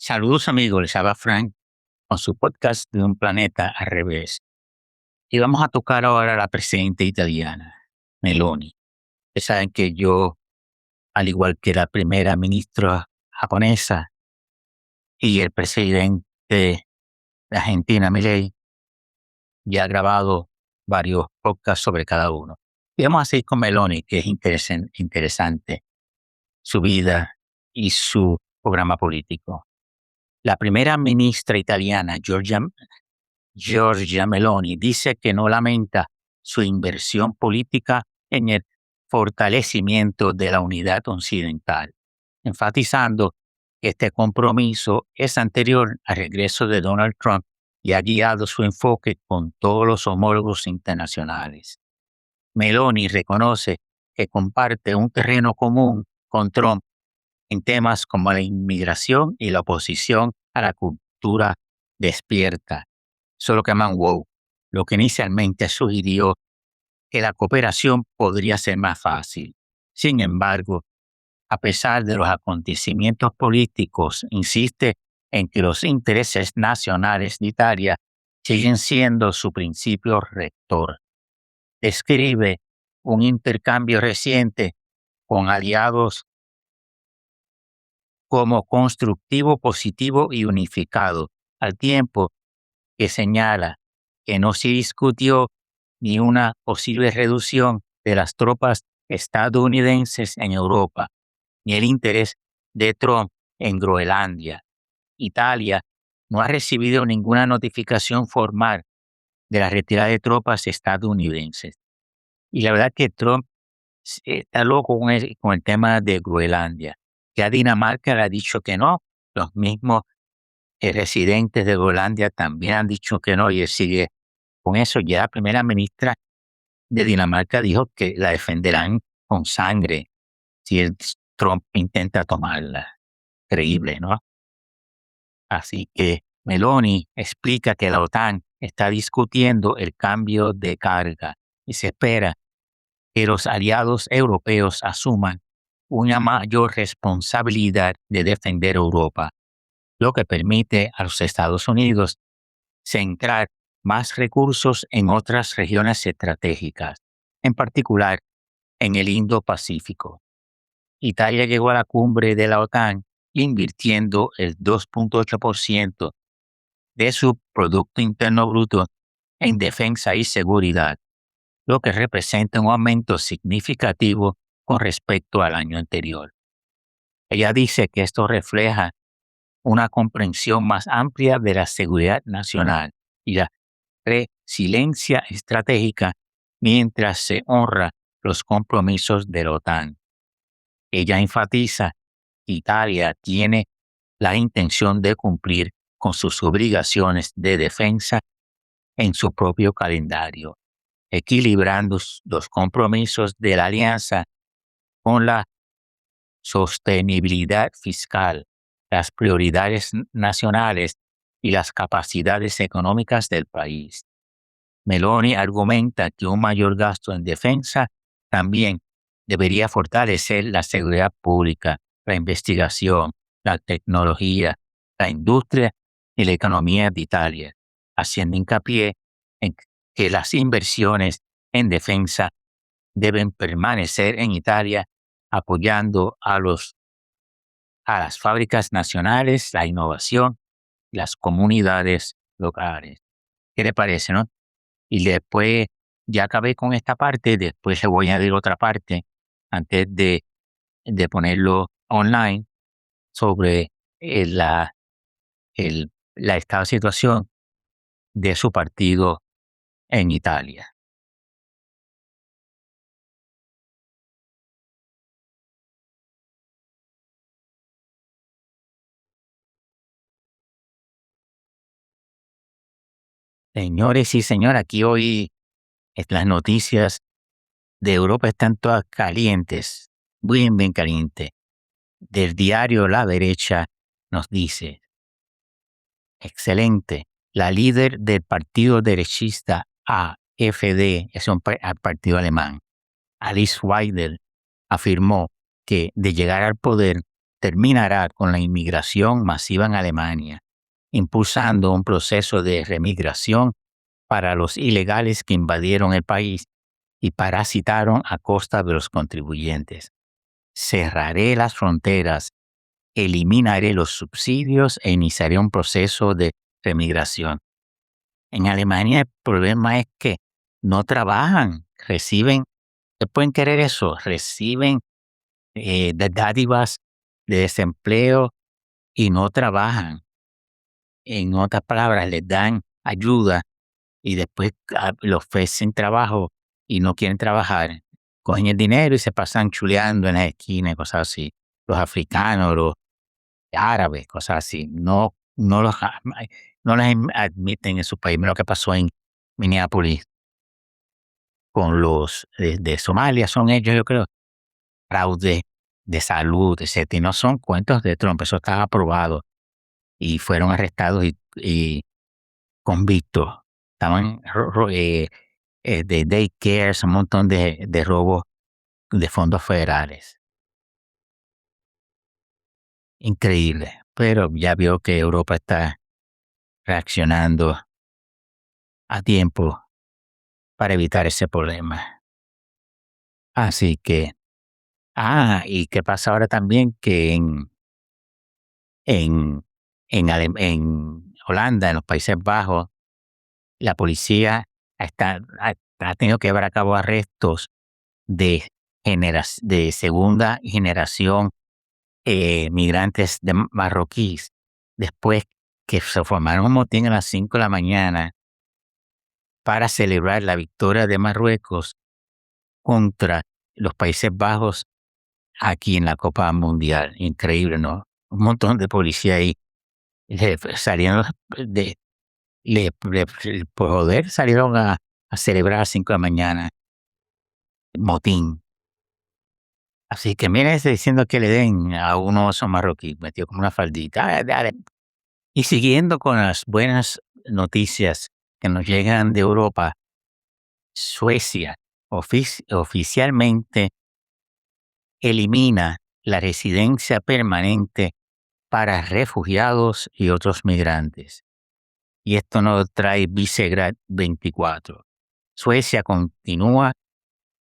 Saludos amigos, les habla Frank con su podcast de Un Planeta al Revés. Y vamos a tocar ahora a la presidenta italiana, Meloni. Ustedes saben que yo, al igual que la primera ministra japonesa y el presidente de Argentina, Milei, ya ha grabado varios podcasts sobre cada uno. Y vamos a seguir con Meloni, que es interesante su vida y su programa político. La primera ministra italiana, Giorgia Meloni, dice que no lamenta su inversión política en el fortalecimiento de la unidad occidental, enfatizando que este compromiso es anterior al regreso de Donald Trump y ha guiado su enfoque con todos los homólogos internacionales. Meloni reconoce que comparte un terreno común con Trump en temas como la inmigración y la oposición a la cultura despierta. Eso es lo que llaman woke, lo que inicialmente sugirió que la cooperación podría ser más fácil. Sin embargo, a pesar de los acontecimientos políticos, insiste en que los intereses nacionales de Italia siguen siendo su principio rector. Describe un intercambio reciente con aliados como constructivo, positivo y unificado, al tiempo que señala que no se discutió ni una posible reducción de las tropas estadounidenses en Europa, ni el interés de Trump en Groenlandia. Italia no ha recibido ninguna notificación formal de la retirada de tropas estadounidenses. Y la verdad que Trump está loco con el tema de Groenlandia. Ya Dinamarca le ha dicho que no, los mismos residentes de Groenlandia también han dicho que no y él sigue con eso. Ya la primera ministra de Dinamarca dijo que la defenderán con sangre si Trump intenta tomarla. Creíble, ¿no? Así que Meloni explica que la OTAN está discutiendo el cambio de carga y se espera que los aliados europeos asuman una mayor responsabilidad de defender Europa, lo que permite a los Estados Unidos centrar más recursos en otras regiones estratégicas, en particular en el Indo-Pacífico. Italia llegó a la cumbre de la OTAN invirtiendo el 2.8% de su Producto Interno Bruto en defensa y seguridad, lo que representa un aumento significativo con respecto al año anterior. Ella dice que esto refleja una comprensión más amplia de la seguridad nacional y la resiliencia estratégica mientras se honra los compromisos de la OTAN. Ella enfatiza que Italia tiene la intención de cumplir con sus obligaciones de defensa en su propio calendario, equilibrando los compromisos de la alianza con la sostenibilidad fiscal, las prioridades nacionales y las capacidades económicas del país. Meloni argumenta que un mayor gasto en defensa también debería fortalecer la seguridad pública, la investigación, la tecnología, la industria y la economía de Italia, haciendo hincapié en que las inversiones en defensa deben permanecer en Italia, apoyando a las fábricas nacionales, la innovación y las comunidades locales. ¿Qué le parece, no? Y después, ya acabé con esta parte, después le voy a añadir otra parte antes de ponerlo online sobre la estado situación de su partido en Italia. Señores y señoras, aquí hoy las noticias de Europa están todas calientes, bien, bien calientes. Del diario La Derecha nos dice, excelente, la líder del partido derechista AfD, es un partido alemán, Alice Weidel, afirmó que de llegar al poder terminará con la inmigración masiva en Alemania, impulsando un proceso de remigración para los ilegales que invadieron el país y parasitaron a costa de los contribuyentes. Cerraré las fronteras, eliminaré los subsidios e iniciaré un proceso de remigración. En Alemania el problema es que no trabajan, reciben, ¿se pueden creer eso? Reciben de dádivas de desempleo y no trabajan. En otras palabras, les dan ayuda y después le ofrecen trabajo y no quieren trabajar. Cogen el dinero y se pasan chuleando en las esquinas y cosas así. Los africanos, los árabes, cosas así. No los admiten en su país. Mira lo que pasó en Minneapolis con los de Somalia, son ellos, yo creo, fraude de salud, etcétera. Y no son cuentos de Trump, eso estaba aprobado. Y fueron arrestados y convictos. Estaban de daycares, un montón de robos de fondos federales. Increíble. Pero ya vio que Europa está reaccionando a tiempo para evitar ese problema. Así que, ¿y qué pasa ahora también? Que en, en Holanda, en los Países Bajos, la policía ha tenido que llevar a cabo arrestos de, de segunda generación migrantes marroquíes, después que se formaron un motín a las 5 de la mañana para celebrar la victoria de Marruecos contra los Países Bajos aquí en la Copa Mundial. Increíble, ¿no? Un montón de policía ahí salieron por joder, salieron a celebrar a las 5 de la mañana. Motín. Así que mira, diciendo que le den a uno oso marroquí, metió como una faldita. Dale. Y siguiendo con las buenas noticias que nos llegan de Europa, Suecia oficialmente elimina la residencia permanente para refugiados y otros migrantes. Y esto nos trae Visegrad 24. Suecia continúa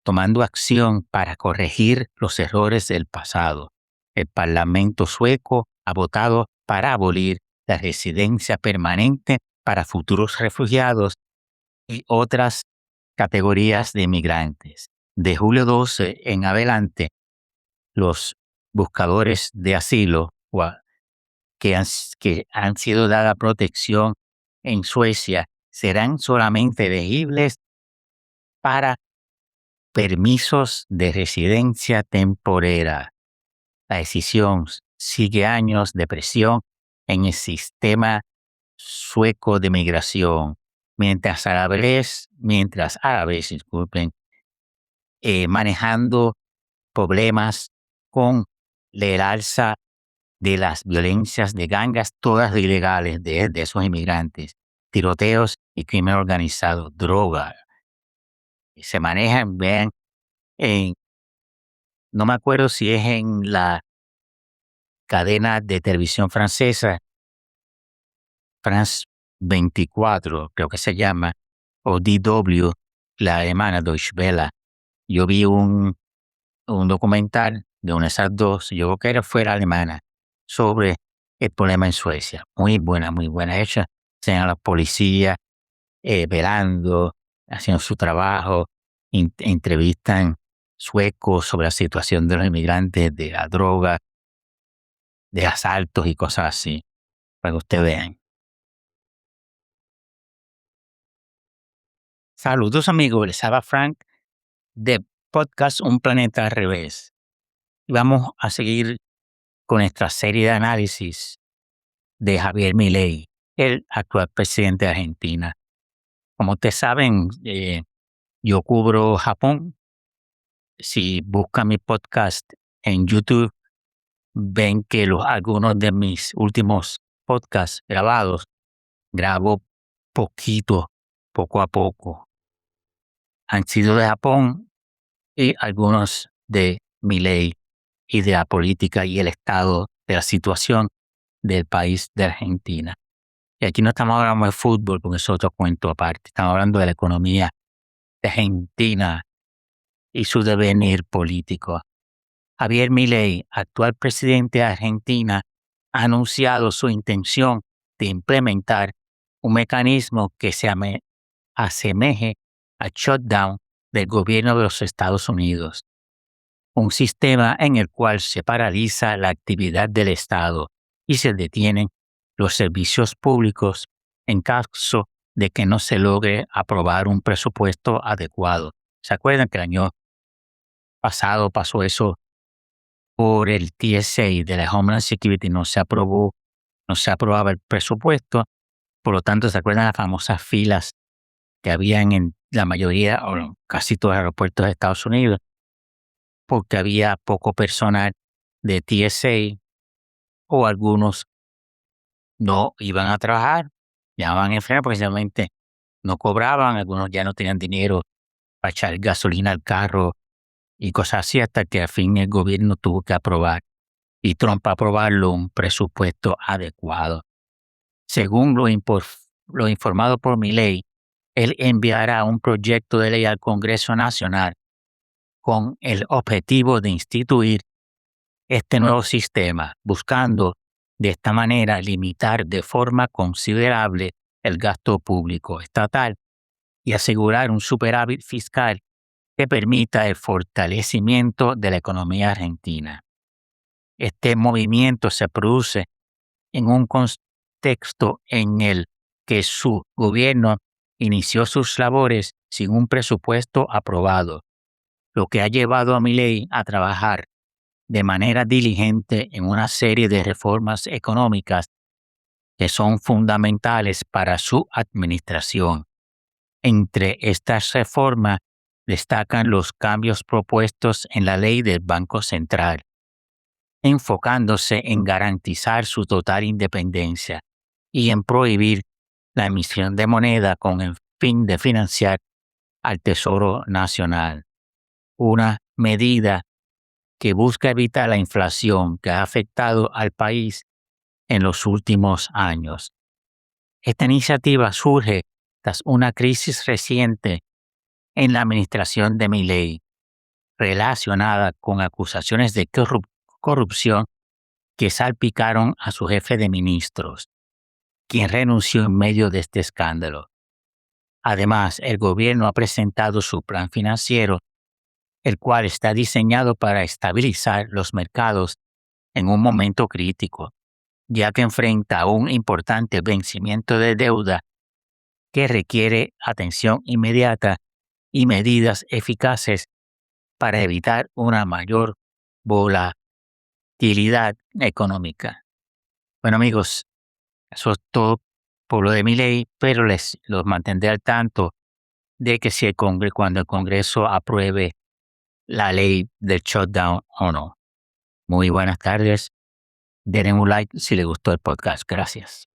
tomando acción para corregir los errores del pasado. El Parlamento sueco ha votado para abolir la residencia permanente para futuros refugiados y otras categorías de migrantes. De julio 12 en adelante, los buscadores de asilo que han sido dada protección en Suecia serán solamente elegibles para permisos de residencia temporera. La decisión sigue años de presión en el sistema sueco de migración, mientras árabes, disculpen, manejando problemas con el alza de las violencias de gangas, todas ilegales de esos inmigrantes, tiroteos y crimen organizado, droga. Se manejan, vean, no me acuerdo si es en la cadena de televisión francesa, France 24, creo que se llama, o DW, la alemana Deutsche Welle. Yo vi un documental de una de esas dos, yo creo que fuera alemana, sobre el problema en Suecia. Muy buena hecha. Sean la policía velando, haciendo su trabajo, entrevistan suecos sobre la situación de los inmigrantes, de la droga, de asaltos y cosas así, para que ustedes vean. Saludos amigos, les habla Frank de podcast Un Planeta al Revés. Y vamos a seguir con nuestra serie de análisis de Javier Milei, el actual presidente de Argentina. Como ustedes saben, yo cubro Japón. Si buscan mi podcast en YouTube, ven que algunos de mis últimos podcasts grabados, grabo poco a poco. Han sido de Japón y algunos de Milei y de la política y el estado de la situación del país de Argentina. Y aquí no estamos hablando de fútbol, porque es otro cuento aparte. Estamos hablando de la economía de Argentina y su devenir político. Javier Milei, actual presidente de Argentina, ha anunciado su intención de implementar un mecanismo que se asemeje al shutdown del gobierno de los Estados Unidos, un sistema en el cual se paraliza la actividad del Estado y se detienen los servicios públicos en caso de que no se logre aprobar un presupuesto adecuado. ¿Se acuerdan que el año pasado pasó eso por el TSA de la Homeland Security? No se aprobaba el presupuesto, por lo tanto, ¿se acuerdan las famosas filas que habían en la mayoría o casi todos los aeropuertos de Estados Unidos? Porque había poco personal de TSA o algunos no iban a trabajar, llamaban enfermos porque simplemente no cobraban, algunos ya no tenían dinero para echar gasolina al carro y cosas así, hasta que al fin el gobierno tuvo que aprobar y Trump aprobarlo un presupuesto adecuado. Según lo informado por Milei, él enviará un proyecto de ley al Congreso Nacional con el objetivo de instituir este nuevo sistema, buscando de esta manera limitar de forma considerable el gasto público estatal y asegurar un superávit fiscal que permita el fortalecimiento de la economía argentina. Este movimiento se produce en un contexto en el que su gobierno inició sus labores sin un presupuesto aprobado, lo que ha llevado a Milei a trabajar de manera diligente en una serie de reformas económicas que son fundamentales para su administración. Entre estas reformas destacan los cambios propuestos en la ley del Banco Central, enfocándose en garantizar su total independencia y en prohibir la emisión de moneda con el fin de financiar al Tesoro Nacional, una medida que busca evitar la inflación que ha afectado al país en los últimos años. Esta iniciativa surge tras una crisis reciente en la administración de Milei, relacionada con acusaciones de corrupción que salpicaron a su jefe de ministros, quien renunció en medio de este escándalo. Además, el gobierno ha presentado su plan financiero, el cual está diseñado para estabilizar los mercados en un momento crítico, ya que enfrenta un importante vencimiento de deuda que requiere atención inmediata y medidas eficaces para evitar una mayor volatilidad económica. Bueno, amigos, eso es todo por lo de mi ley, pero los mantendré al tanto de que si cuando el Congreso apruebe la ley del shutdown o no. Muy buenas tardes. Denle un like si les gustó el podcast. Gracias.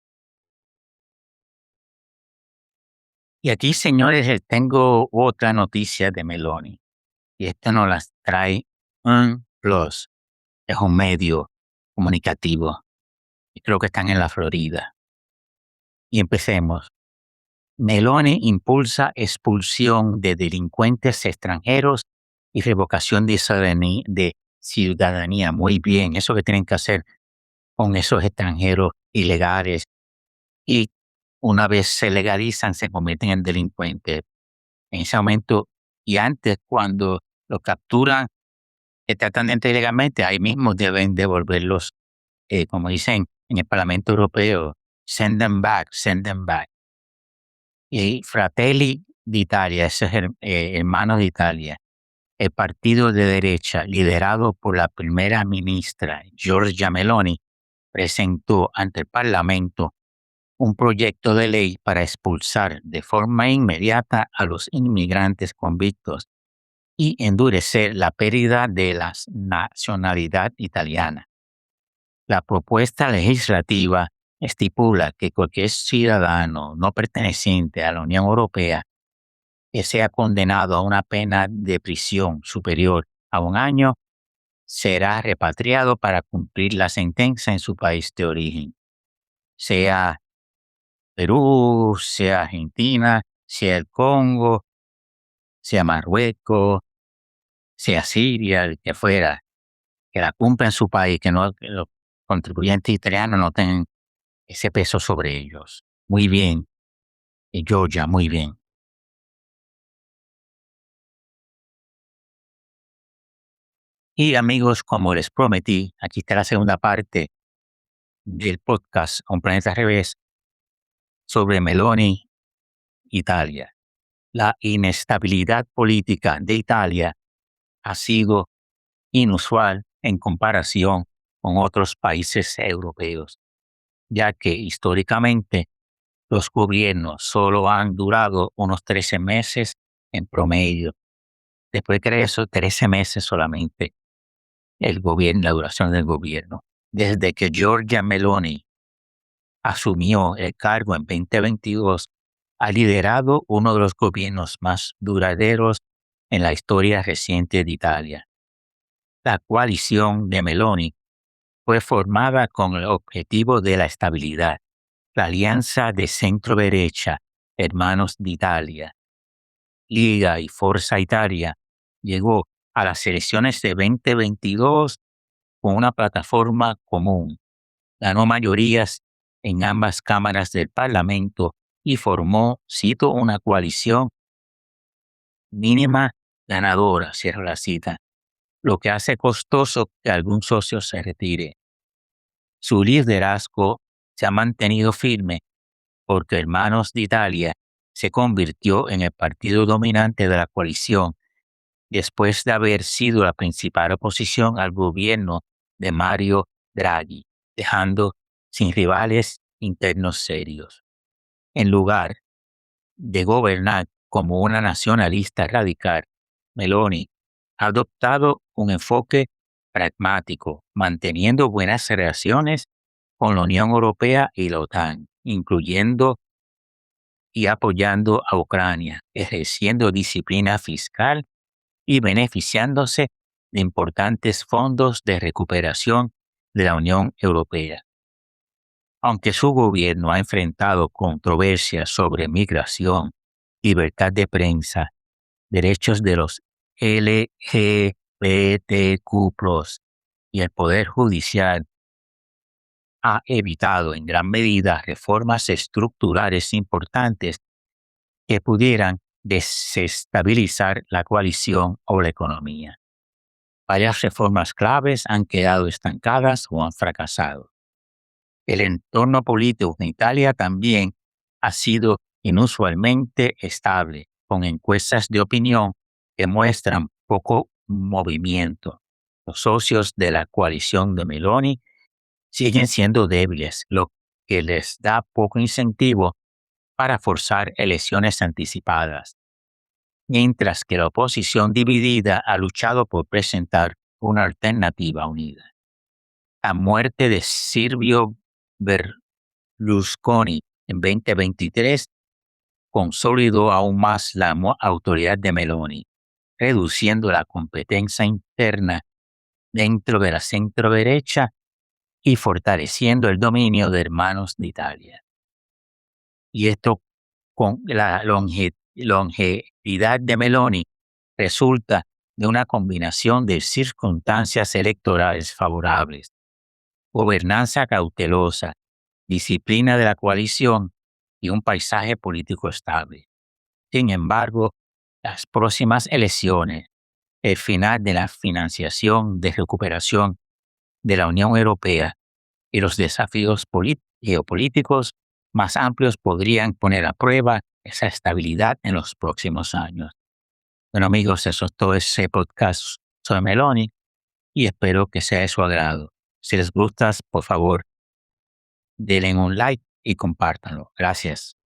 Y aquí, señores, les tengo otra noticia de Meloni. Y esta nos las trae un Plus. Es un medio comunicativo. Y creo que están en la Florida. Y empecemos. Meloni impulsa expulsión de delincuentes extranjeros y revocación de ciudadanía. Muy bien, eso que tienen que hacer con esos extranjeros ilegales. Y una vez se legalizan, se convierten en delincuentes. En ese momento y antes, cuando los capturan, que tratan de entrar ilegalmente, ahí mismo deben devolverlos, como dicen en el Parlamento Europeo, send them back, send them back. Y Fratelli d'Italia, ese es Hermanos de Italia, el partido de derecha liderado por la primera ministra Giorgia Meloni, presentó ante el Parlamento un proyecto de ley para expulsar de forma inmediata a los inmigrantes convictos y endurecer la pérdida de la nacionalidad italiana. La propuesta legislativa estipula que cualquier ciudadano no perteneciente a la Unión Europea que sea condenado a una pena de prisión superior a 1 año será repatriado para cumplir la sentencia en su país de origen, sea Perú, sea Argentina, sea el Congo, sea Marruecos, sea Siria, el que fuera, que la cumpla en su país, que los contribuyentes italianos no tengan ese peso sobre ellos. Muy bien, Georgia, muy bien. Y amigos, como les prometí, aquí está la segunda parte del podcast Un Planeta al Revés sobre Meloni, Italia. La inestabilidad política de Italia ha sido inusual en comparación con otros países europeos, ya que históricamente los gobiernos solo han durado unos 13 meses en promedio. Después de eso, 13 meses solamente la duración del gobierno. Desde que Giorgia Meloni asumió el cargo en 2022, ha liderado uno de los gobiernos más duraderos en la historia reciente de Italia. La coalición de Meloni fue formada con el objetivo de la estabilidad. La alianza de centro-derecha, Hermanos d'Italia, Liga y Forza Italia, llegó a las elecciones de 2022 con una plataforma común. Ganó mayorías en ambas cámaras del Parlamento y formó, cito, una coalición mínima ganadora, cierro la cita, lo que hace costoso que algún socio se retire. Su liderazgo se ha mantenido firme porque Hermanos de Italia se convirtió en el partido dominante de la coalición después de haber sido la principal oposición al gobierno de Mario Draghi, dejando sin rivales internos serios. En lugar de gobernar como una nacionalista radical, Meloni ha adoptado un enfoque pragmático, manteniendo buenas relaciones con la Unión Europea y la OTAN, incluyendo y apoyando a Ucrania, ejerciendo disciplina fiscal y beneficiándose de importantes fondos de recuperación de la Unión Europea. Aunque su gobierno ha enfrentado controversias sobre migración, libertad de prensa, derechos de los LGBTQ+, y el Poder Judicial, ha evitado en gran medida reformas estructurales importantes que pudieran desestabilizar la coalición o la economía. Varias reformas claves han quedado estancadas o han fracasado. El entorno político en Italia también ha sido inusualmente estable, con encuestas de opinión que muestran poco movimiento. Los socios de la coalición de Meloni siguen siendo débiles, lo que les da poco incentivo para forzar elecciones anticipadas, mientras que la oposición dividida ha luchado por presentar una alternativa unida. La muerte de Silvio Berlusconi en 2023 consolidó aún más la autoridad de Meloni, reduciendo la competencia interna dentro de la centro-derecha y fortaleciendo el dominio de Hermanos de Italia. Y esto con la longevidad de Meloni resulta de una combinación de circunstancias electorales favorables, gobernanza cautelosa, disciplina de la coalición y un paisaje político estable. Sin embargo, las próximas elecciones, el final de la financiación de recuperación de la Unión Europea y los desafíos geopolíticos más amplios podrían poner a prueba esa estabilidad en los próximos años. Bueno amigos, eso es todo ese podcast sobre Meloni y espero que sea de su agrado. Si les gusta, por favor, denle un like y compártanlo. Gracias.